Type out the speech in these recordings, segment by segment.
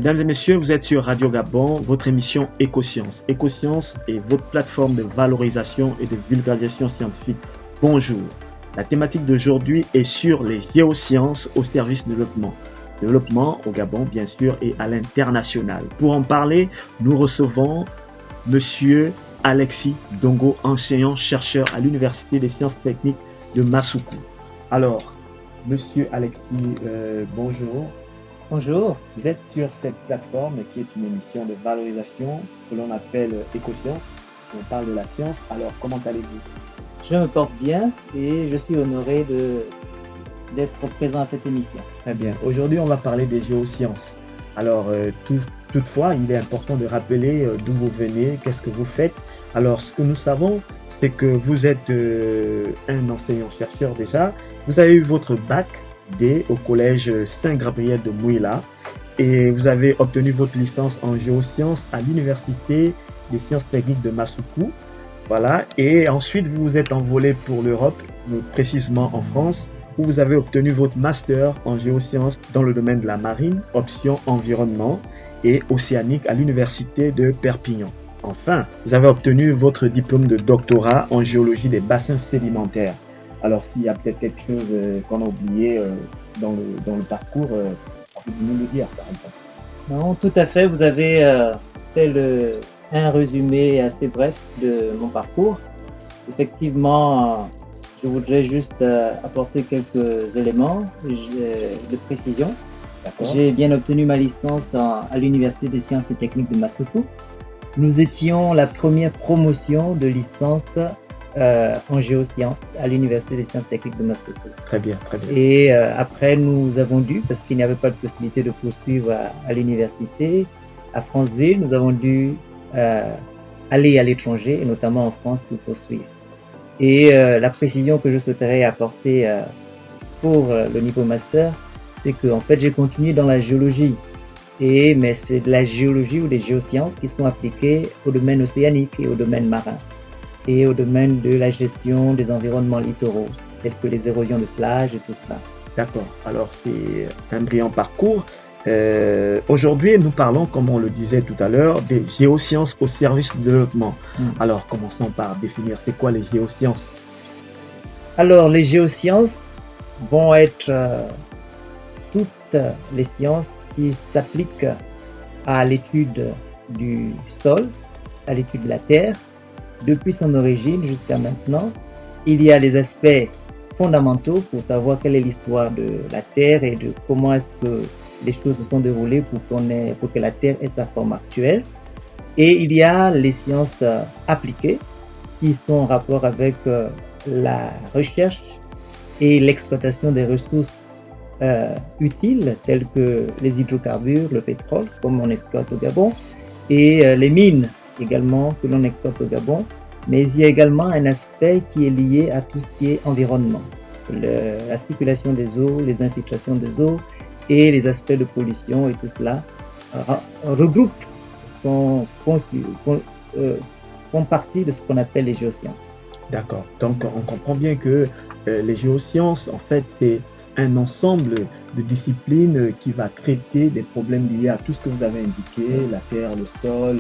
Mesdames et messieurs, vous êtes sur Radio Gabon, votre émission Écosciences. Écosciences est votre plateforme de valorisation et de vulgarisation scientifique. Bonjour. La thématique d'aujourd'hui est sur les géosciences au service du développement. Développement au Gabon, bien sûr, et à l'international. Pour en parler, nous recevons Monsieur Alexis Dongo, enseignant-chercheur à l'Université des sciences techniques de Massoukou. Alors, Monsieur Alexis, bonjour. Bonjour. Vous êtes sur cette plateforme qui est une émission de valorisation que l'on appelle Écosciences. On parle de la science. Alors, comment allez-vous? Je me porte bien et je suis honoré d'être présent à cette émission. Très bien. Aujourd'hui, on va parler des géosciences. Alors, toutefois, il est important de rappeler d'où vous venez, qu'est-ce que vous faites. Alors, ce que nous savons, c'est que vous êtes un enseignant-chercheur déjà. Vous avez eu votre bac D au collège Saint-Gabriel de Mouila et vous avez obtenu votre licence en géosciences à l'Université des sciences techniques de Massoukou. Voilà. Et ensuite, vous vous êtes envolé pour l'Europe, précisément en France, où vous avez obtenu votre master en géosciences dans le domaine de la marine, option environnement et océanique à l'Université de Perpignan. Enfin, vous avez obtenu votre diplôme de doctorat en géologie des bassins sédimentaires. Alors, s'il y a peut-être quelque chose qu'on a oublié dans le parcours, vous pouvez nous le dire, par exemple. Non, tout à fait. Vous avez fait un résumé assez bref de mon parcours. Effectivement, je voudrais juste apporter quelques éléments de précision. D'accord. J'ai bien obtenu ma licence à l'Université des sciences et techniques de Massoukou. Nous étions la première promotion de licence en géosciences à l'Université des sciences techniques de Massoukou. Très bien, très bien. Et après, nous avons dû, parce qu'il n'y avait pas de possibilité de poursuivre à l'université, à Franceville, nous avons dû aller à l'étranger, et notamment en France, pour poursuivre. Et la précision que je souhaiterais apporter pour le niveau master, c'est que en fait, j'ai continué dans la géologie. Mais c'est de la géologie ou des géosciences qui sont appliquées au domaine océanique et au domaine marin et au domaine de la gestion des environnements littoraux, tels que les érosions de plage et tout cela. D'accord. Alors, c'est un brillant parcours. Aujourd'hui, nous parlons, comme on le disait tout à l'heure, des géosciences au service du développement. Alors, commençons par définir c'est quoi les géosciences. Alors, les géosciences vont être toutes les sciences qui s'appliquent à l'étude du sol, à l'étude de la Terre, depuis son origine jusqu'à maintenant. Il y a les aspects fondamentaux pour savoir quelle est l'histoire de la Terre et de comment est-ce que les choses se sont déroulées pour que la Terre ait sa forme actuelle. Et il y a les sciences appliquées qui sont en rapport avec la recherche et l'exploitation des ressources utiles telles que les hydrocarbures, le pétrole, comme on exploite au Gabon, et les mines également que l'on exploite au Gabon. Mais il y a également un aspect qui est lié à tout ce qui est environnement, la circulation des eaux, les infiltrations des eaux et les aspects de pollution et tout cela font partie de ce qu'on appelle les géosciences. D'accord. Donc, on comprend bien que les géosciences, en fait, c'est un ensemble de disciplines qui va traiter des problèmes liés à tout ce que vous avez indiqué, la terre, le sol,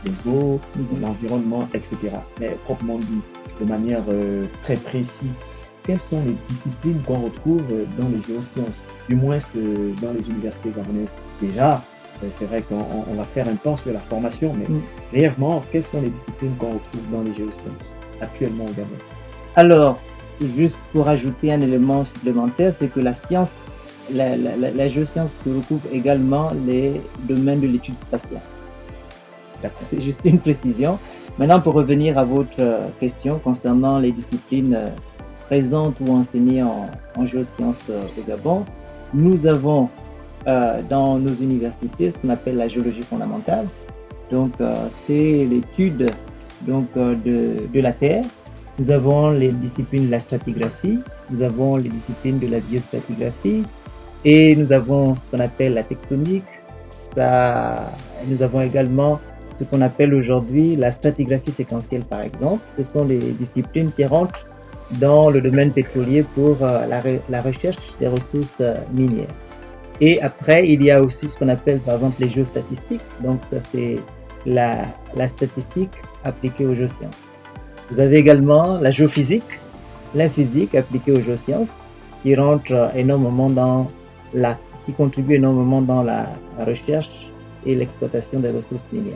les eaux, l'environnement, etc. Mais proprement dit, de manière très précise, quelles sont les disciplines qu'on retrouve dans les géosciences, du moins dans les universités gabonaises? Déjà, c'est vrai qu'on va faire un temps sur la formation, mais brièvement, quelles sont les disciplines qu'on retrouve dans les géosciences actuellement au Gabon? Alors, juste pour ajouter un élément supplémentaire, c'est que la géoscience regroupe également les domaines de l'étude spatiale. C'est juste une précision. Maintenant, pour revenir à votre question concernant les disciplines présentes ou enseignées en géosciences au Gabon, nous avons dans nos universités ce qu'on appelle la géologie fondamentale. Donc, c'est l'étude de la Terre. Nous avons les disciplines de la stratigraphie, nous avons les disciplines de la biostratigraphie et nous avons ce qu'on appelle la tectonique. Nous avons également ce qu'on appelle aujourd'hui la stratigraphie séquentielle, par exemple. Ce sont les disciplines qui rentrent dans le domaine pétrolier pour la recherche des ressources minières. Et après, il y a aussi ce qu'on appelle par exemple les géostatistiques. Donc ça, c'est la statistique appliquée aux géosciences. Vous avez également la géophysique, la physique appliquée aux géosciences, qui rentre énormément qui contribue énormément dans la recherche et l'exploitation des ressources minières.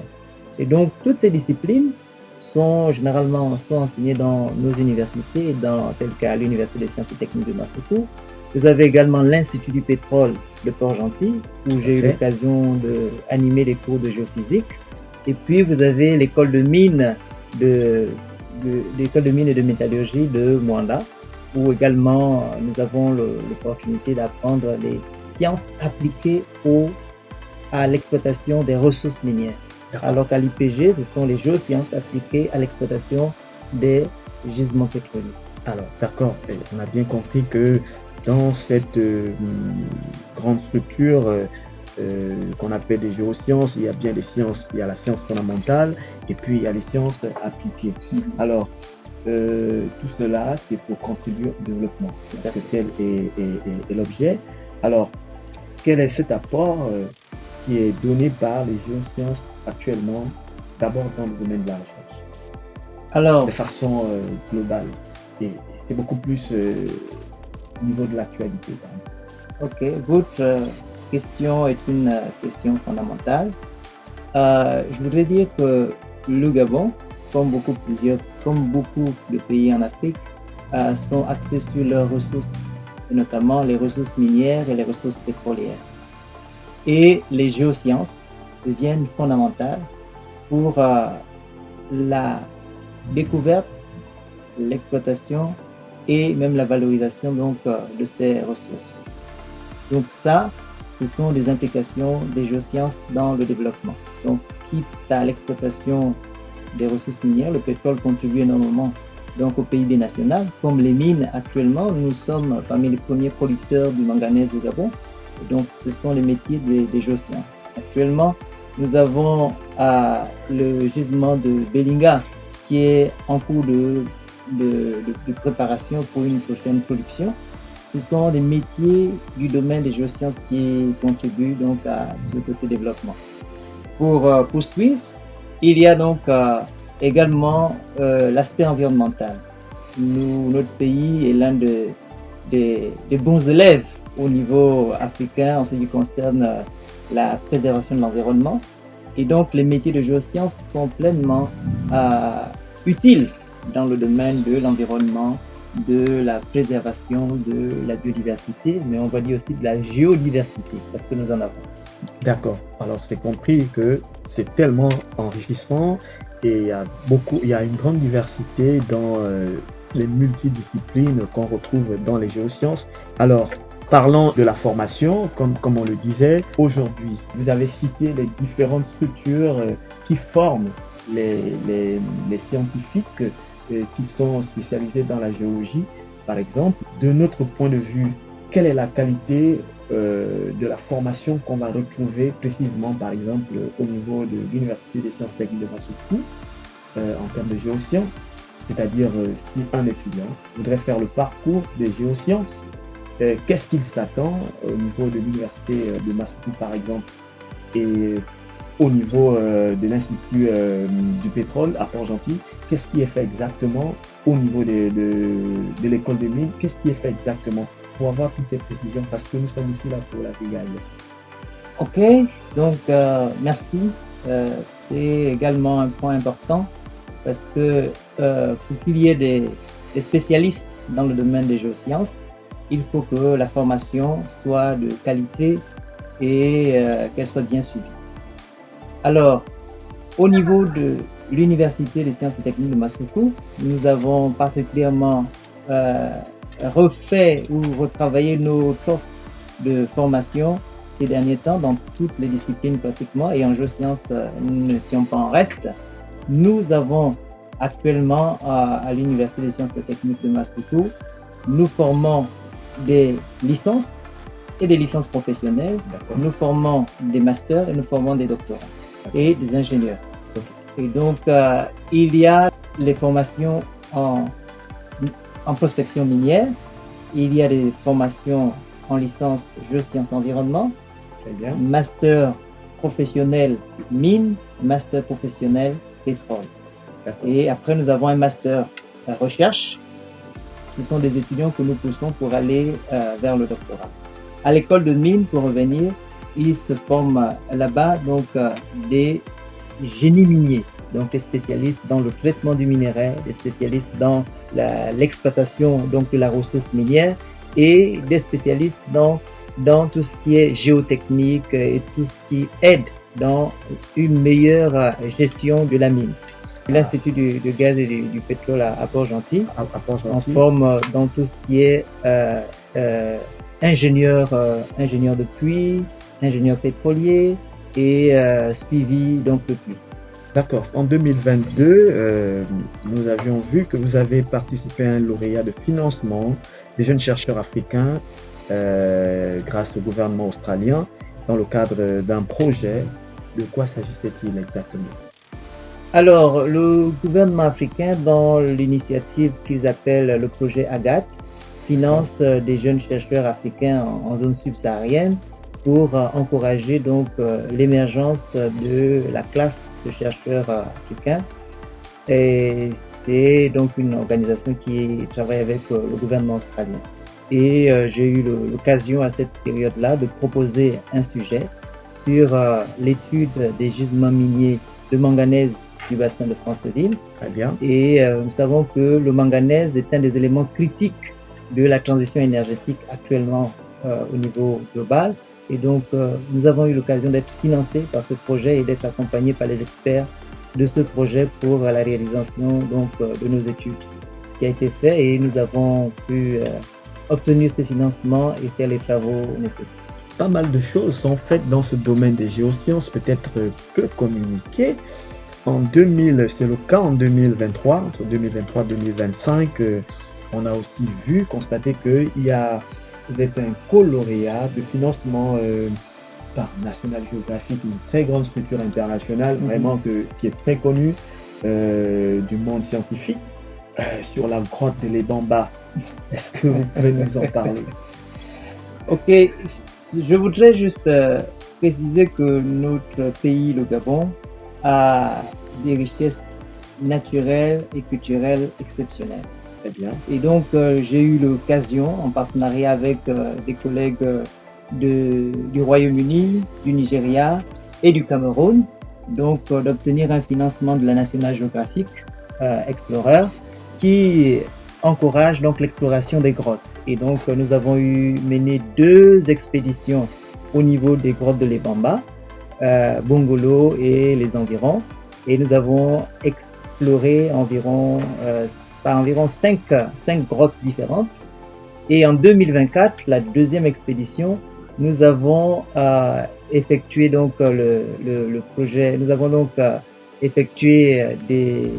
Et donc, toutes ces disciplines sont généralement enseignées dans nos universités, tel qu'à l'Université des sciences et techniques de Massoukou. Vous avez également l'Institut du pétrole de Port-Gentil, où j'ai eu l'occasion d'animer des cours de géophysique. Et puis, vous avez l'école de mines l'école de mines et de métallurgie de Mwanda, où également nous avons l'opportunité d'apprendre les sciences appliquées à l'exploitation des ressources minières. Alors qu'à l'IPG, ce sont les géosciences appliquées à l'exploitation des gisements pétroliers. Alors, d'accord, on a bien compris que dans cette grande structure qu'on appelle des géosciences, il y a bien des sciences, il y a la science fondamentale et puis il y a les sciences appliquées. Alors, tout cela, c'est pour contribuer au développement, parce que tel est l'objet. Alors, quel est cet apport qui est donné par les géosciences actuellement, d'abord dans le domaine de la recherche? Alors, de façon globale, et c'est beaucoup plus au niveau de l'actualité. Ok, votre question est une question fondamentale. Je voudrais dire que le Gabon, comme beaucoup de pays en Afrique, sont axés sur leurs ressources, et notamment les ressources minières et les ressources pétrolières. Et les géosciences deviennent fondamentales pour la découverte, l'exploitation et même la valorisation de ces ressources. Donc ça, ce sont des implications des géosciences dans le développement. Donc, quitte à l'exploitation des ressources minières, le pétrole contribue énormément au PIB national. Comme les mines actuellement, nous sommes parmi les premiers producteurs du manganèse au Gabon. Et donc, ce sont les métiers des géosciences. Actuellement, nous avons le gisement de Belinga qui est en cours de préparation pour une prochaine production. Ce sont des métiers du domaine des géosciences qui contribuent à ce côté développement. Pour poursuivre, il y a également l'aspect environnemental. Notre pays est l'un des bons élèves au niveau africain en ce qui concerne la préservation de l'environnement. Et donc, les métiers de géosciences sont pleinement utiles dans le domaine de l'environnement, de la préservation de la biodiversité, mais on va dire aussi de la géodiversité, parce que nous en avons. D'accord. Alors, c'est compris que c'est tellement enrichissant et il y a une grande diversité dans les multidisciplines qu'on retrouve dans les géosciences. Alors, parlant de la formation, comme on le disait, aujourd'hui, vous avez cité les différentes structures qui forment les scientifiques qui sont spécialisés dans la géologie, par exemple. De notre point de vue, quelle est la qualité de la formation qu'on va retrouver précisément, par exemple, au niveau de l'Université des sciences techniques de Massoukou, en termes de géosciences? C'est-à-dire, si un étudiant voudrait faire le parcours des géosciences, qu'est-ce qu'il s'attend au niveau de l'Université de Massoukou, par exemple, et au niveau de l'Institut du pétrole à Port-Gentil? Qu'est-ce qui est fait exactement au niveau de l'école des mines? Qu'est-ce qui est fait exactement pour avoir toutes ces précisions? Parce que nous sommes aussi là pour la vulgarisation. Ok, donc merci. C'est également un point important parce que pour qu'il y ait des spécialistes dans le domaine des géosciences, il faut que la formation soit de qualité et qu'elle soit bien suivie. Alors, au niveau de l'Université des sciences et techniques de Massoukou, nous avons particulièrement refait ou retravaillé nos offres de formation ces derniers temps dans toutes les disciplines pratiquement, et en géosciences, nous n'étions pas en reste. Nous avons actuellement à l'Université des sciences et techniques de Massoukou, nous formons des licences et des licences professionnelles, nous formons des masters et nous formons des doctorats et des ingénieurs. Et donc, il y a les formations en prospection minière, il y a des formations en licence géosciences environnement, Très bien. master professionnel mine, master professionnel pétrole. D'accord. Et après, nous avons un master recherche. Ce sont des étudiants que nous poussons pour aller vers le doctorat. À l'école de mine, pour revenir, ils se forment là-bas donc des génies miniers, donc des spécialistes dans le traitement du minerai, des spécialistes dans l'exploitation donc de la ressource minière et des spécialistes dans tout ce qui est géotechnique et tout ce qui aide dans une meilleure gestion de la mine. L'Institut du gaz et du pétrole à Port-Gentil, on forme dans tout ce qui est ingénieur de puits, ingénieur pétrolier et suivi donc de puits. D'accord. En 2022, nous avions vu que vous avez participé à un lauréat de financement des jeunes chercheurs africains grâce au gouvernement australien dans le cadre d'un projet. De quoi s'agissait-il exactement? Alors, le gouvernement africain, dans l'initiative qu'ils appellent le projet Agathe, finance des jeunes chercheurs africains en zone subsaharienne pour encourager donc l'émergence de la classe de chercheurs africains. Et c'est donc une organisation qui travaille avec le gouvernement australien. Et j'ai eu l'occasion à cette période-là de proposer un sujet sur l'étude des gisements miniers de manganèse du bassin de Franceville. Très bien. Et nous savons que le manganèse est un des éléments critiques de la transition énergétique actuellement au niveau global. Et donc, nous avons eu l'occasion d'être financés par ce projet et d'être accompagnés par les experts de ce projet pour la réalisation donc, de nos études. Ce qui a été fait et nous avons pu obtenir ce financement et faire les travaux nécessaires. Pas mal de choses sont faites dans ce domaine des géosciences, peut-être peu communiquées. C'est le cas en 2023, entre 2023 et 2025, on a aussi constaté que vous êtes un co-lauréat de financement par National Geographic, une très grande structure internationale, vraiment qui est très connue du monde scientifique, sur la grotte de l'Ebamba. Est-ce que vous pouvez nous en parler? Ok, je voudrais juste préciser que notre pays, le Gabon, a des richesses naturelles et culturelles exceptionnelles. Très bien. Et donc, j'ai eu l'occasion, en partenariat avec des collègues du Royaume-Uni, du Nigeria et du Cameroun, donc d'obtenir un financement de la National Geographic Explorer qui encourage donc l'exploration des grottes. Et donc, nous avons mené 2 expéditions au niveau des grottes de l'Ebamba, Bongolo et les environs. Et nous avons exploré environ 5 grottes différentes. Et en 2024, la 2e expédition, nous avons effectué donc le projet. Nous avons donc effectué des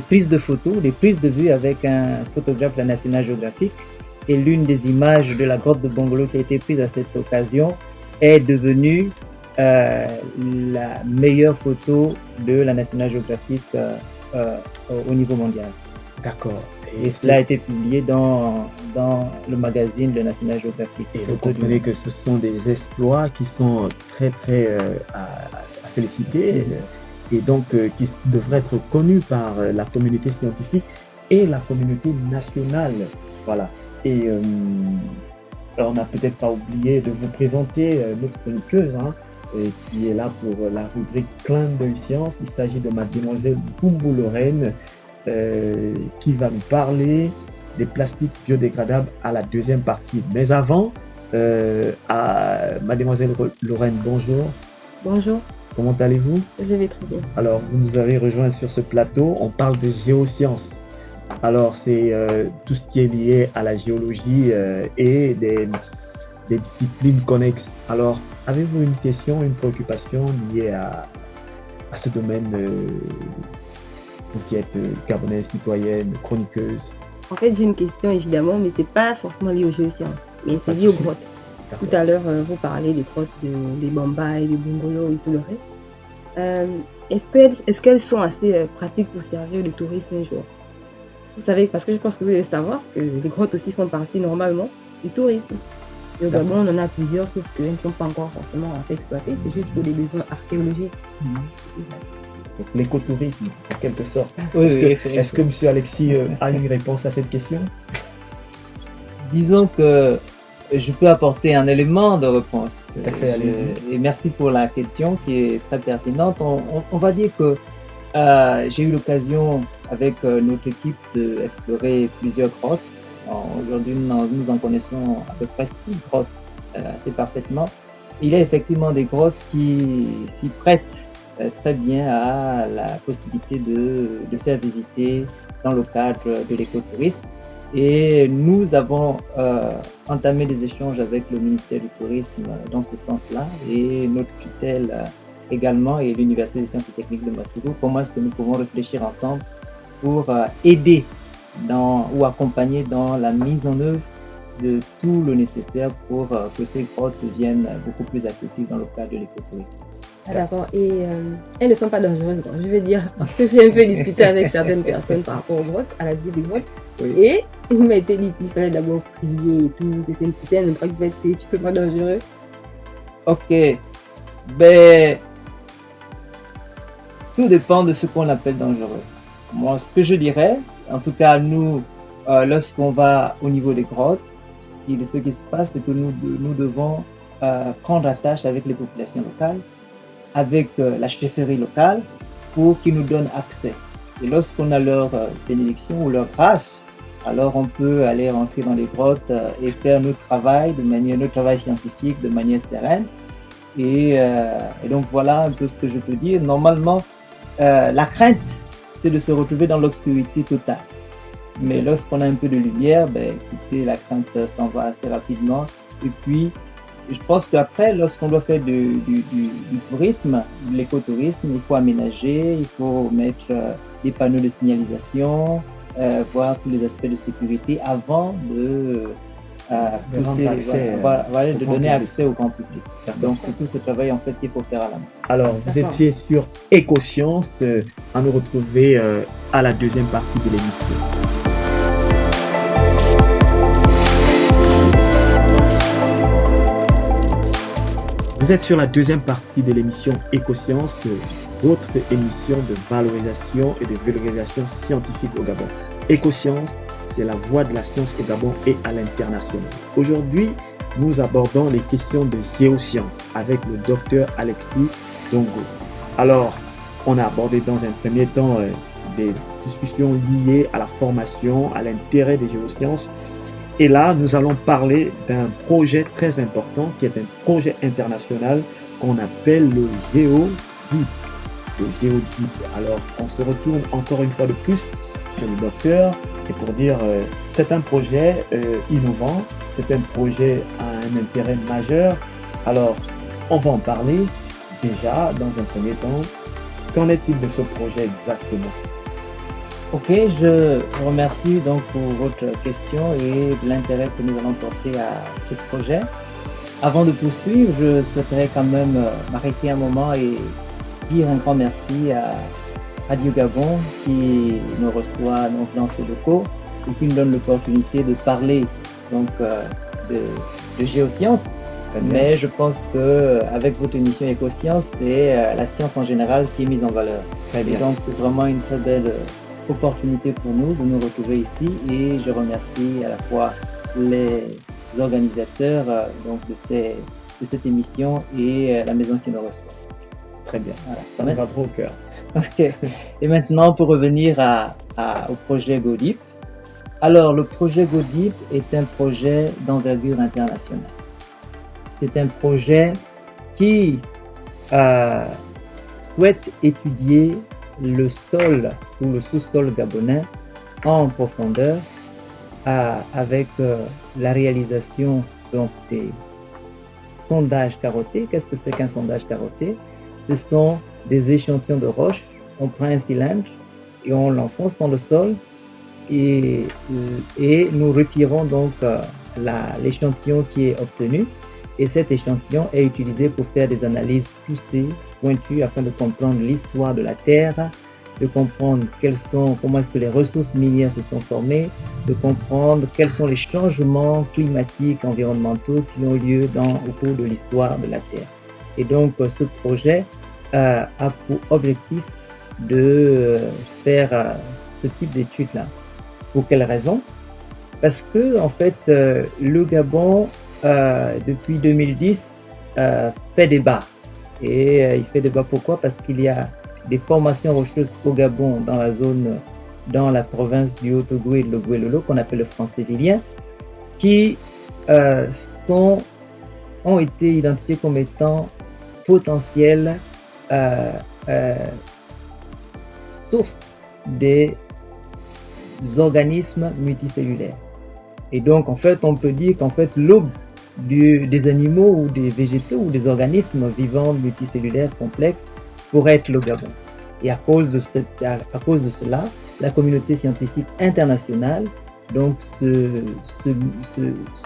prises de photos, des prises de vue avec un photographe de la National Geographic. Et l'une des images de la grotte de Bongolo qui a été prise à cette occasion est devenue la meilleure photo de la National Geographic au niveau mondial. D'accord. Et cela a été publié dans le magazine de National Geographic. Et vous comprenez que ce sont des exploits qui sont très à féliciter et donc qui devraient être connus par la communauté scientifique et la communauté nationale. Voilà. Et on n'a peut-être pas oublié de vous présenter notre chroniqueuse qui est là pour la rubrique Clin d'œil science. Il s'agit de mademoiselle Boumbo Lorraine qui va nous parler des plastiques biodégradables à la 2e partie. Mais avant, mademoiselle Lorraine, bonjour. Bonjour. Comment allez-vous? Je vais très bien. Alors, vous nous avez rejoint sur ce plateau, on parle de géosciences. Alors, c'est tout ce qui est lié à la géologie et des disciplines connexes. Alors, avez-vous une question, une préoccupation liée à ce domaine vous qui êtes gabonaise, citoyenne, chroniqueuse? En fait, j'ai une question évidemment, mais c'est pas forcément lié aux géosciences, mais c'est lié aux grottes. Tout à l'heure, vous parlez des grottes des Bamba et du Bongolo et tout le reste. Est-ce qu'elles sont assez pratiques pour servir de tourisme un jour? Vous savez, parce que je pense que vous devez savoir que les grottes aussi font partie normalement du tourisme. Et au Gabon, on en a plusieurs, sauf qu'elles ne sont pas encore forcément assez exploitées. C'est juste pour des besoins archéologiques. L'écotourisme, en quelque sorte. Oui, Est-ce que M. Alexis a une réponse à cette question? Disons que je peux apporter un élément de réponse. Tout à fait, allez-y. Et merci pour la question qui est très pertinente. On va dire que j'ai eu l'occasion avec notre équipe d'explorer plusieurs grottes. Aujourd'hui, nous en connaissons à peu près 6 grottes assez parfaitement. Il y a effectivement des grottes qui s'y prêtent très bien à la possibilité de faire visiter dans le cadre de l'écotourisme. Et nous avons entamé des échanges avec le ministère du Tourisme dans ce sens-là et notre tutelle également et l'Université des sciences et techniques de Massoudou. Comment est-ce que nous pouvons réfléchir ensemble pour aider ou accompagner dans la mise en œuvre de tout le nécessaire pour que ces grottes deviennent beaucoup plus accessibles dans le cadre de l'écotourisme. Ah, d'accord. Et elles ne sont pas dangereuses. Donc, je veux dire, parce que j'ai un peu discuté avec certaines personnes par rapport aux grottes, à la visite des grottes. Oui. Et il m'a été dit qu'il fallait d'abord prier et tout, que c'est une putain de truc qui peut être spirituellement dangereux. Ok. Ben, tout dépend de ce qu'on appelle dangereux. Moi, ce que je dirais, en tout cas, nous, lorsqu'on va au niveau des grottes, ce qui se passe, c'est que nous devons prendre attache avec les populations locales, avec la chefferie locale, pour qu'ils nous donnent accès. Et lorsqu'on a leur bénédiction ou leur grâce, alors on peut aller rentrer dans les grottes et faire notre travail scientifique de manière sereine. Et donc voilà un peu ce que je peux dire. Normalement, la crainte, c'est de se retrouver dans l'obscurité totale. Mais lorsqu'on a un peu de lumière, écoutez, la crainte s'en va assez rapidement. Et puis, je pense qu'après, lorsqu'on doit faire du tourisme, de l'écotourisme, il faut aménager, il faut mettre des panneaux de signalisation, voir tous les aspects de sécurité avant de donner accès au grand public. Donc c'est tout ce travail en fait qu'il faut faire à la main. Alors vous étiez sur Écosciences, à nous retrouver à la deuxième partie de l'émission. Vous êtes sur la deuxième partie de l'émission Écosciences, votre émission de valorisation et de vulgarisation scientifique au Gabon. Écosciences, c'est la voie de la science au Gabon et à l'international. Aujourd'hui, nous abordons les questions de géosciences avec le docteur Alexis Dongo. Alors, on a abordé dans un premier temps des discussions liées à la formation, à l'intérêt des géosciences. Et là, nous allons parler d'un projet très important qui est un projet international qu'on appelle le GeoDeep. Le GeoDeep. Alors, on se retourne encore une fois de plus sur le docteur et pour dire c'est un projet innovant, c'est un projet à un intérêt majeur. Alors, on va en parler déjà dans un premier temps. Qu'en est-il de ce projet exactement? Ok, je vous remercie donc pour votre question et l'intérêt que nous allons porter à ce projet. Avant de poursuivre, je souhaiterais quand même m'arrêter un moment et dire un grand merci à Radio Gabon qui nous reçoit donc dans ses locaux et qui nous donne l'opportunité de parler donc de géosciences. Mais je pense que avec votre émission Écosciences, c'est la science en général qui est mise en valeur. Et donc c'est vraiment une très belle opportunité pour nous de nous retrouver ici et je remercie à la fois les organisateurs donc de cette émission et la maison qui nous reçoit. Très bien, voilà, ça me va trop au cœur. Ok. Et maintenant pour revenir au projet GeoDeep. Alors le projet GeoDeep est un projet d'envergure internationale. C'est un projet qui souhaite étudier le sol ou le sous-sol gabonais en profondeur avec la réalisation donc, des sondages carottés. Qu'est-ce que c'est qu'un sondage carotté? Ce sont des échantillons de roches. On prend un cylindre et on l'enfonce dans le sol et nous retirons donc l'échantillon qui est obtenu. Et cet échantillon est utilisé pour faire des analyses poussées, pointues, afin de comprendre l'histoire de la Terre, de comprendre comment est-ce que les ressources minières se sont formées, de comprendre quels sont les changements climatiques, environnementaux qui ont lieu au cours de l'histoire de la Terre. Et donc, ce projet a pour objectif de faire ce type d'études-là. Pour quelle raison? Parce que, en fait, le Gabon, depuis 2010, fait débat. Et il fait débat pourquoi? Parce qu'il y a des formations rocheuses au Gabon, dans la province du Haut-Ogooué et de l'Ogooué-Lolo, qu'on appelle le Francévilien, qui ont été identifiés comme étant potentielles sources des organismes multicellulaires. Et donc, en fait, on peut dire qu'en fait, l'aube des animaux ou des végétaux ou des organismes vivants multicellulaires complexes pourrait être le Gabon. Et à cause de cela, la communauté scientifique internationale donc se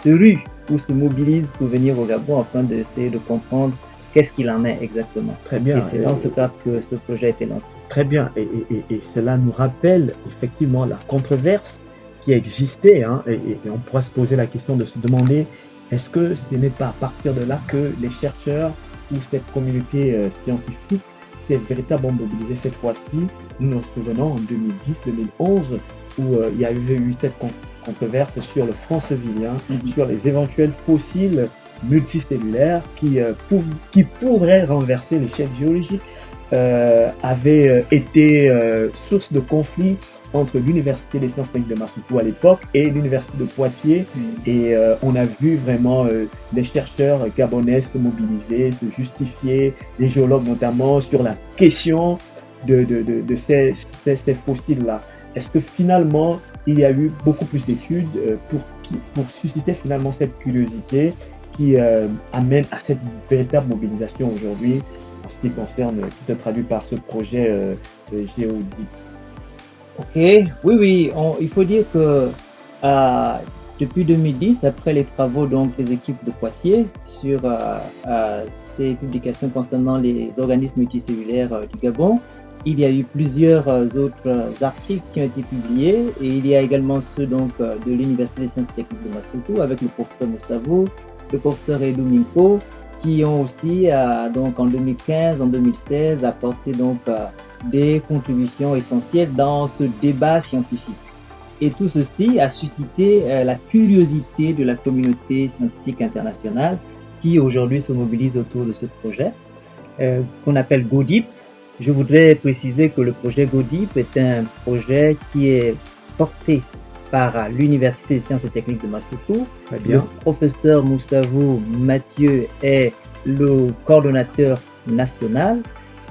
rue ou se mobilise pour venir au Gabon afin d'essayer de comprendre qu'est-ce qu'il en est exactement. Très bien. Et c'est dans ce cadre que ce projet a été lancé. Très bien. Et cela nous rappelle effectivement la controverse qui existait. Et on pourra se poser la question de se demander, est-ce que ce n'est pas à partir de là que les chercheurs ou cette communauté scientifique s'est véritablement mobilisée cette fois-ci? Nous nous souvenons en 2010-2011 où il y a eu cette controverse sur le Francévilien, sur les éventuels fossiles multicellulaires qui pourraient renverser l'échelle géologique, avaient été source de conflits entre l'Université des sciences techniques de Massoutou à l'époque et l'Université de Poitiers. Et on a vu vraiment des chercheurs gabonais se mobiliser, se justifier, des géologues notamment, sur la question de ces fossiles-là. Est-ce que finalement, il y a eu beaucoup plus d'études pour susciter finalement cette curiosité qui amène à cette véritable mobilisation aujourd'hui en ce qui concerne, qui se traduit par ce projet GeoDeep? Ok, oui, il faut dire que depuis 2010, après les travaux donc des équipes de Poitiers sur ces publications concernant les organismes multicellulaires du Gabon, il y a eu plusieurs autres articles qui ont été publiés et il y a également ceux donc de l'Université des sciences techniques de Massoutou avec le professeur Moussavo, le professeur Edou Minko, qui ont aussi donc en 2015, en 2016 apporté donc des contributions essentielles dans ce débat scientifique. Et tout ceci a suscité la curiosité de la communauté scientifique internationale qui aujourd'hui se mobilise autour de ce projet qu'on appelle GeoDeep. Je voudrais préciser que le projet GeoDeep est un projet qui est porté par l'Université des sciences et techniques de Massoutou. Très bien. Le professeur Moustavo Mathieu est le coordonnateur national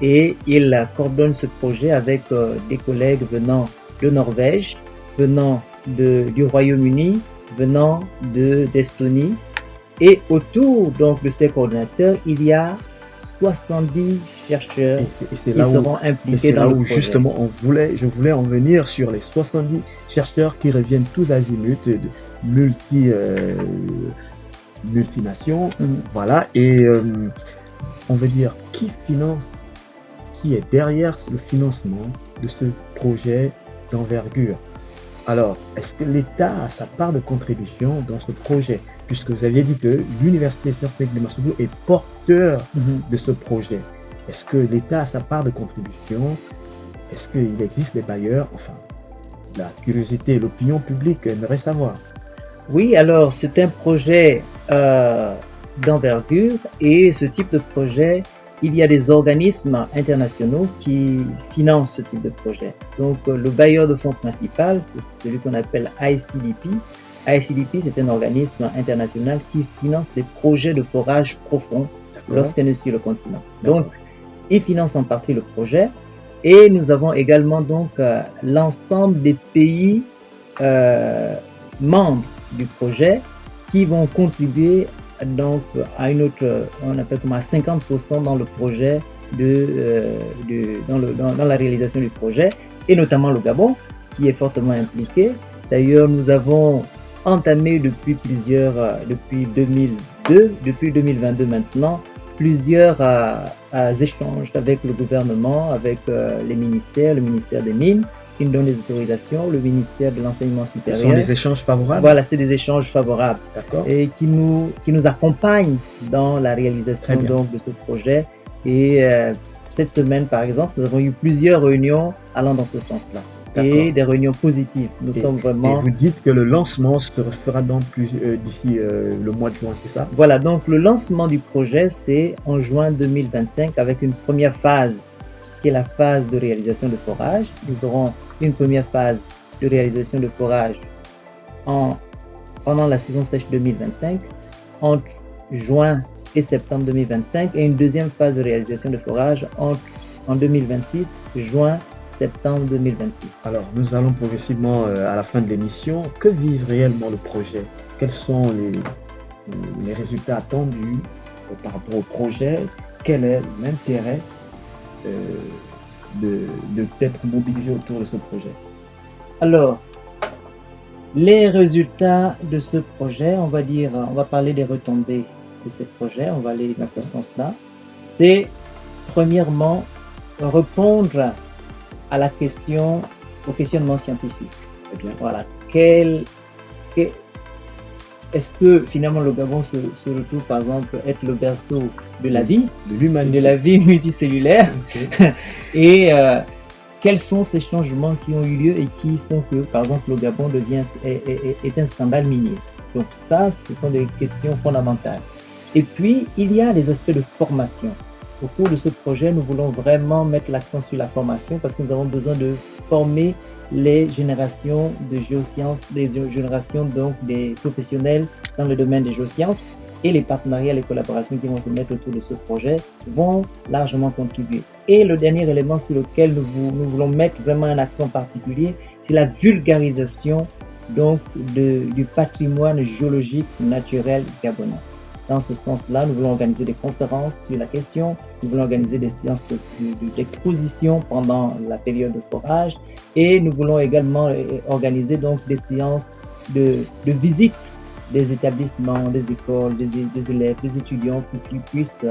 et il coordonne ce projet avec des collègues venant de Norvège, venant du Royaume-Uni, venant d'Estonie. Et autour donc de ces coordonnateurs, il y a 70 chercheurs qui seront impliqués dans le projet. Justement, je voulais en venir sur les 70 chercheurs qui reviennent tous azimuts de multinations. Voilà, et on veut dire qui est derrière le financement de ce projet d'envergure. Alors, est-ce que l'État a sa part de contribution dans ce projet? Puisque vous aviez dit que l'Université des sciences techniques de Massoutou est porteur de ce projet. Est-ce que l'État a sa part de contribution? Est-ce qu'il existe des bailleurs? Enfin, la curiosité et l'opinion publique aimeraient savoir. Oui, alors c'est un projet d'envergure et ce type de projet, il y a des organismes internationaux qui financent ce type de projet. Donc le bailleur de fonds principal, c'est celui qu'on appelle ICDP. ICDP, c'est un organisme international qui finance des projets de forage profond lorsqu'on est sur le continent. Donc, il finance en partie le projet et nous avons également donc l'ensemble des pays membres du projet qui vont contribuer donc à une autre, on appelle comme à 50% dans le projet dans la réalisation du projet, et notamment le Gabon qui est fortement impliqué. D'ailleurs, nous avons entamé depuis 2022 maintenant, plusieurs échanges avec le gouvernement, avec les ministères, le ministère des Mines, qui nous donne des autorisations, le ministère de l'enseignement Ce supérieur. sont des échanges favorables. Voilà, c'est des échanges favorables D'accord. et qui nous accompagnent dans la réalisation donc de ce projet. Et cette semaine, par exemple, nous avons eu plusieurs réunions allant dans ce sens-là. Et des réunions positives. Nous sommes vraiment... Et vous dites que le lancement se fera donc d'ici le mois de juin, c'est ça? Voilà, donc le lancement du projet, c'est en juin 2025 avec une première phase qui est la phase de réalisation de forage. Nous aurons une première phase de réalisation de forage pendant la saison sèche 2025, entre juin et septembre 2025, et une deuxième phase de réalisation de forage en 2026, juin septembre 2026. Alors, nous allons progressivement à la fin de l'émission. Que vise réellement le projet? Quels sont les résultats attendus par rapport au projet? Quel est l'intérêt d'être mobilisé autour de ce projet? Alors, les résultats de ce projet, on va parler des retombées de ce projet, on va aller dans ce sens-là. C'est premièrement répondre à la question, au questionnement scientifique. Eh bien, voilà. Est-ce que finalement le Gabon se retrouve par exemple être le berceau de la vie, de la vie multicellulaire, et quels sont ces changements qui ont eu lieu et qui font que par exemple le Gabon est un scandale minier. Donc ça, ce sont des questions fondamentales. Et puis il y a des aspects de formation. Au cours de ce projet, nous voulons vraiment mettre l'accent sur la formation parce que nous avons besoin de former les générations de géosciences, les générations donc des professionnels dans le domaine des géosciences, et les partenariats, les collaborations qui vont se mettre autour de ce projet vont largement contribuer. Et le dernier élément sur lequel nous voulons mettre vraiment un accent particulier, c'est la vulgarisation donc du patrimoine géologique naturel gabonais. Dans ce sens-là, nous voulons organiser des conférences sur la question, nous voulons organiser des séances d'exposition pendant la période de forage, et nous voulons également organiser donc des séances de visite des établissements, des écoles, des élèves, des étudiants pour qu'ils puissent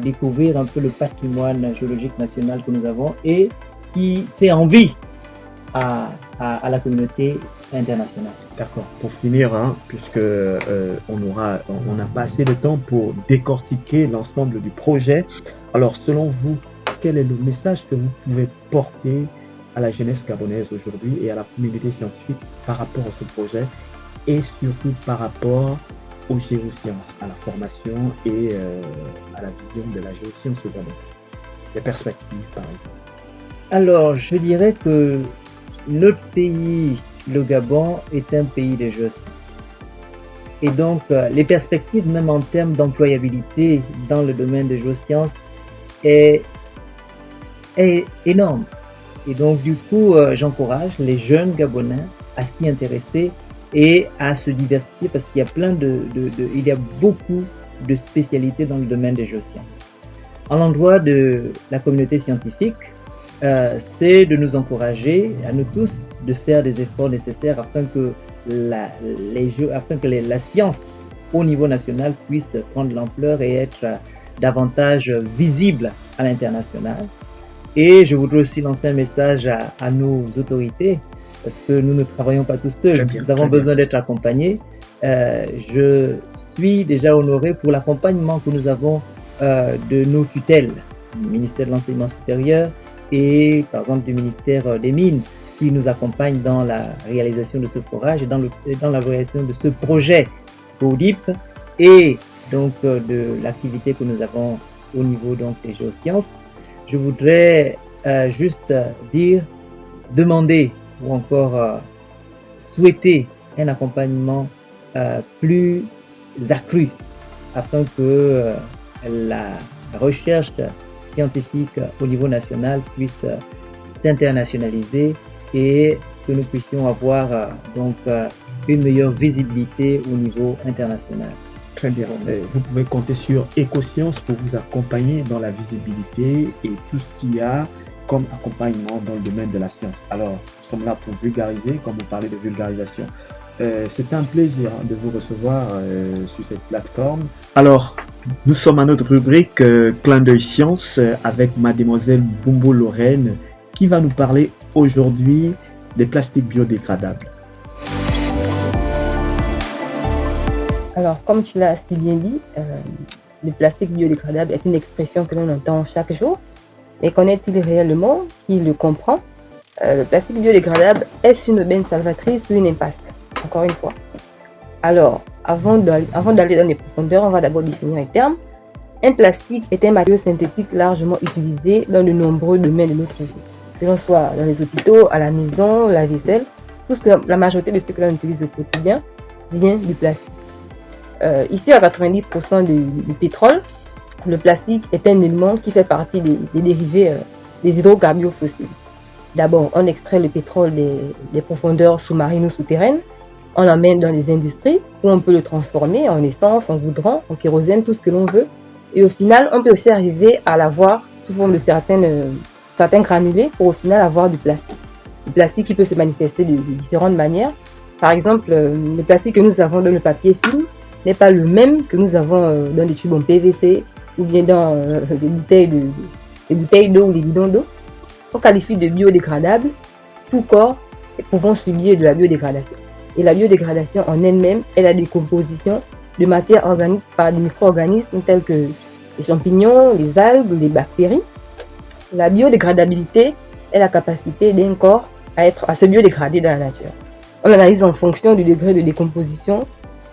découvrir un peu le patrimoine géologique national que nous avons et qui fait envie à la communauté internationale. D'accord. Pour finir, puisque on n'a pas assez de temps pour décortiquer l'ensemble du projet. Alors, selon vous, quel est le message que vous pouvez porter à la jeunesse gabonaise aujourd'hui et à la communauté scientifique par rapport à ce projet et surtout par rapport aux géosciences, à la formation et à la vision de la géoscience au Gabon? Les perspectives, par exemple. Alors, je dirais que notre pays, le Gabon, est un pays de géosciences. Et donc, les perspectives, même en termes d'employabilité dans le domaine des géosciences, est énorme. Et donc, du coup, j'encourage les jeunes Gabonais à s'y intéresser et à se diversifier parce qu'il y a il y a beaucoup de spécialités dans le domaine des géosciences. À l'endroit de la communauté scientifique, c'est de nous encourager à nous tous de faire des efforts nécessaires afin que la science au niveau national puisse prendre l'ampleur et être davantage visible à l'international. Et je voudrais aussi lancer un message à nos autorités parce que nous ne travaillons pas tous seuls, nous avons besoin d'être accompagnés. Je suis déjà honoré pour l'accompagnement que nous avons de nos tutelles, du ministère de l'enseignement supérieur et par exemple du ministère des Mines qui nous accompagnent dans la réalisation de ce forage et dans la réalisation de ce projet CODIP et donc de l'activité que nous avons au niveau donc des géosciences. Je voudrais juste demander ou encore souhaiter un accompagnement plus accru afin que la recherche scientifique au niveau national puisse s'internationaliser et que nous puissions avoir donc une meilleure visibilité au niveau international. Très bien. Vous pouvez compter sur Ecosciences pour vous accompagner dans la visibilité et tout ce qu'il y a comme accompagnement dans le domaine de la science. Alors, nous sommes là pour vulgariser, comme vous parlez de vulgarisation. C'est un plaisir de vous recevoir sur cette plateforme. Alors, nous sommes à notre rubrique Clin d'œil science avec mademoiselle Bumbo Lorraine qui va nous parler aujourd'hui des plastiques biodégradables? Alors, comme tu l'as si bien dit, le plastique biodégradable est une expression que l'on entend chaque jour. Mais connaît-il réellement? Qui le comprend? Le plastique biodégradable, est-ce une aubaine salvatrice ou une impasse? Encore une fois. Alors, avant d'aller dans les profondeurs, on va d'abord définir les termes. Un plastique est un matériau synthétique largement utilisé dans de nombreux domaines de notre vie. Que l'on soit dans les hôpitaux, à la maison, la vaisselle, la majorité de ce que l'on utilise au quotidien vient du plastique. Ici, à 90% du pétrole, le plastique est un élément qui fait partie des dérivés des hydrocarbures fossiles. D'abord, on extrait le pétrole des profondeurs sous-marines ou souterraines, on l'emmène dans les industries où on peut le transformer en essence, en goudron, en kérosène, tout ce que l'on veut. Et au final, on peut aussi arriver à l'avoir sous forme de certains granulés pour au final avoir du plastique. Le plastique qui peut se manifester de différentes manières. Par exemple, le plastique que nous avons dans le papier film n'est pas le même que nous avons dans des tubes en PVC ou bien dans des bouteilles d'eau ou des bidons d'eau. On qualifie de biodégradable tout corps pouvant subir de la biodégradation. Et la biodégradation en elle-même est la décomposition de matières organiques par des micro-organismes tels que les champignons, les algues, les bactéries. La biodégradabilité est la capacité d'un corps à se biodégrader dans la nature. On analyse en fonction du degré de décomposition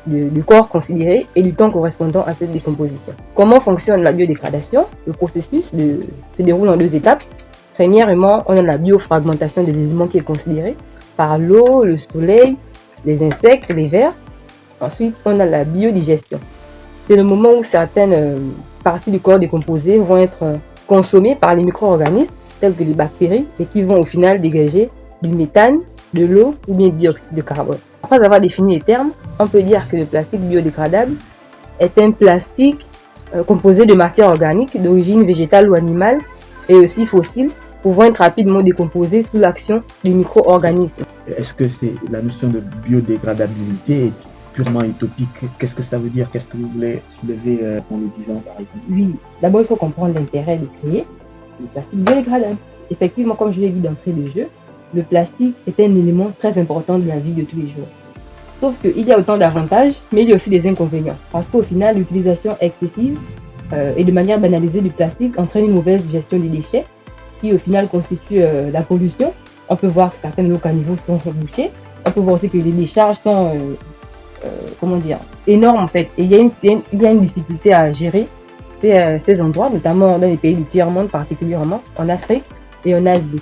du corps considéré et du temps correspondant à cette décomposition. Comment fonctionne la biodégradation? Le processus se déroule en 2 étapes. Premièrement, on a la biofragmentation de l'élément qui est considéré par l'eau, le soleil, les insectes, les vers. Ensuite, on a la biodigestion. C'est le moment où certaines parties du corps décomposé vont être consommées par les micro-organismes tels que les bactéries et qui vont au final dégager du méthane, de l'eau ou bien du dioxyde de carbone. Après avoir défini les termes, on peut dire que le plastique biodégradable est un plastique composé de matières organiques d'origine végétale ou animale et aussi fossile, pouvant être rapidement décomposé sous l'action du micro-organisme. Est-ce que la notion de biodégradabilité est purement utopique? Qu'est-ce que ça veut dire? Qu'est-ce que vous voulez soulever en le disant, par exemple? Oui, d'abord il faut comprendre l'intérêt de créer le plastique biodégradable. Effectivement, comme je l'ai dit d'entrée de jeu, le plastique est un élément très important de la vie de tous les jours. Sauf qu'il y a autant d'avantages, mais il y a aussi des inconvénients. Parce qu'au final, l'utilisation excessive et de manière banalisée du plastique entraîne une mauvaise gestion des déchets qui au final constitue la pollution. On peut voir que certaines eaux caniveaux sont bouchées. On peut voir aussi que les décharges sont énormes en fait. Et il y a une difficulté à gérer ces endroits, notamment dans les pays du tiers-monde, particulièrement en Afrique et en Asie.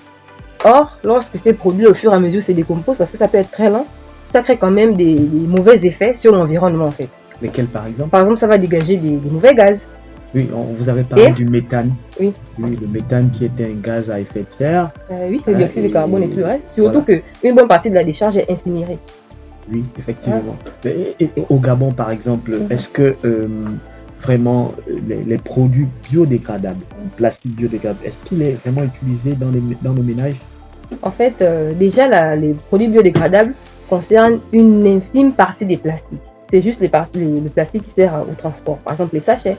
Or, lorsque ces produits au fur et à mesure se décomposent, parce que ça peut être très lent, ça crée quand même des mauvais effets sur l'environnement en fait. Lesquels par exemple? Par exemple, ça va dégager des mauvais gaz. Oui, vous avez parlé du méthane. Oui. Oui, le méthane qui est un gaz à effet de serre. Oui, le dioxyde de carbone et tout le reste. Surtout qu'une bonne partie de la décharge est incinérée. Oui, effectivement. Et au Gabon, par exemple, est-ce que vraiment les produits biodégradables, plastique biodégradable, est-ce qu'il est vraiment utilisé dans le ménage? En fait, déjà, les produits biodégradables concernent une infime partie des plastiques. C'est juste le plastique qui sert au transport. Par exemple, les sachets.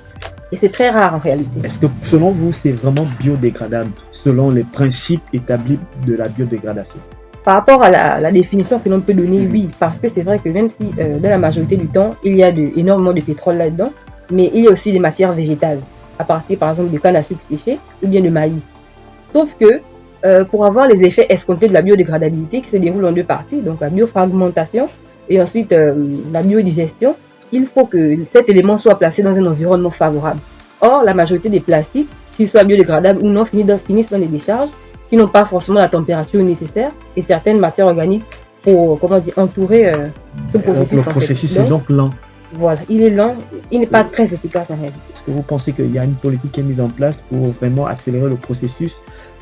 Et c'est très rare en réalité. Est-ce que selon vous, c'est vraiment biodégradable selon les principes établis de la biodégradation? Par rapport à la définition que l'on peut donner, oui. Parce que c'est vrai que même si dans la majorité du temps, il y a énormément de pétrole là-dedans, mais il y a aussi des matières végétales, à partir par exemple de canne à sucre séché ou bien de maïs. Sauf que pour avoir les effets escomptés de la biodégradabilité qui se déroulent en 2 parties, donc la biofragmentation et ensuite la biodigestion, il faut que cet élément soit placé dans un environnement favorable. Or, la majorité des plastiques, qu'ils soient biodégradables ou non, finissent dans les décharges qui n'ont pas forcément la température nécessaire et certaines matières organiques pour entourer ce processus. Donc, le processus est donc lent. Voilà, il est lent, il n'est pas très efficace en réalité. Est-ce que vous pensez qu'il y a une politique qui est mise en place pour vraiment accélérer le processus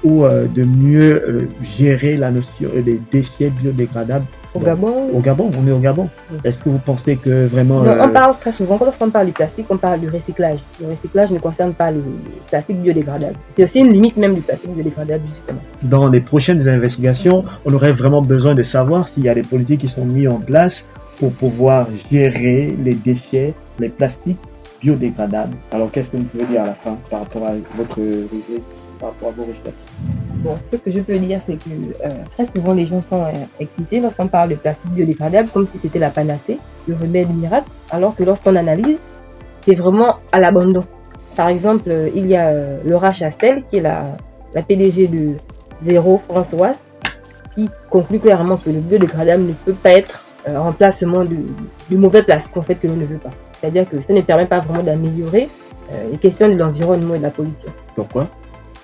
ou de mieux gérer la notion des déchets biodégradables? Au Gabon? Au Gabon, on est au Gabon. Oui. Est-ce que vous pensez que vraiment... Non, on parle très souvent, quand on parle du plastique, on parle du recyclage. Le recyclage ne concerne pas les plastiques biodégradables. C'est aussi une limite même du plastique biodégradable, justement. Dans les prochaines investigations, on aurait vraiment besoin de savoir s'il y a des politiques qui sont mises en place pour pouvoir gérer les déchets, les plastiques biodégradables. Alors, qu'est-ce que vous pouvez dire à la fin par rapport à votre rubrique, par rapport à vos recherches? Bon, ce que je peux dire, c'est que très souvent les gens sont excités lorsqu'on parle de plastique biodégradable comme si c'était la panacée, le remède miracle, alors que lorsqu'on analyse, c'est vraiment à l'abandon. Par exemple, il y a Laura Chastel, qui est la PDG de Zéro Françoise, qui conclut clairement que le biodégradable ne peut pas être remplacement du mauvais plastique en fait que l'on ne veut pas. C'est-à-dire que ça ne permet pas vraiment d'améliorer les questions de l'environnement et de la pollution. Pourquoi?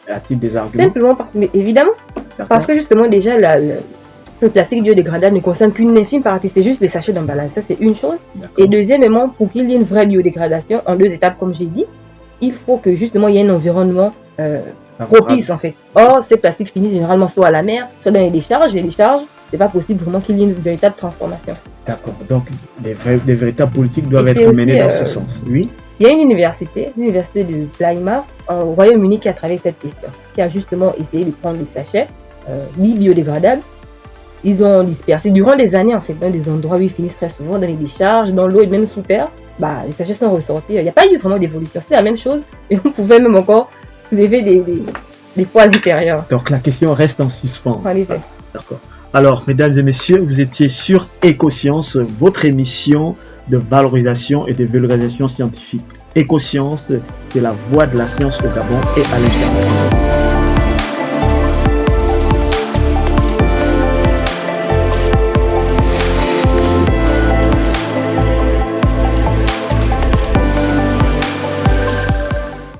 A-t-il des arguments? Simplement parce que, mais évidemment, parce que justement déjà le plastique biodégradable ne concerne qu'une infime partie, c'est juste les sachets d'emballage, ça c'est une chose. Et deuxièmement, pour qu'il y ait une vraie biodégradation en 2 étapes comme j'ai dit, il faut que justement il y ait un environnement propice en fait. Or, ces plastiques finissent généralement soit à la mer, soit dans les décharges. Les décharges, c'est pas possible vraiment qu'il y ait une véritable transformation. D'accord, donc des véritables politiques doivent être menées dans ce sens. Oui. Il y a une université, l'université de Plymouth au Royaume-Uni qui a travaillé cette question, qui a justement essayé de prendre des sachets dits biodégradables. Ils ont dispersé durant des années en fait dans des endroits où ils finissent très souvent, dans les décharges, dans l'eau et même sous terre. Les sachets sont ressortis. Il n'y a pas eu vraiment d'évolution, c'était la même chose et on pouvait même encore soulever des poids à l'intérieur. Donc la question reste en suspens. En effet. D'accord. Alors, mesdames et messieurs, vous étiez sur Écosciences, votre émission de valorisation et de vulgarisation scientifique. Écosciences, c'est la voix de la science au Gabon et à l'international.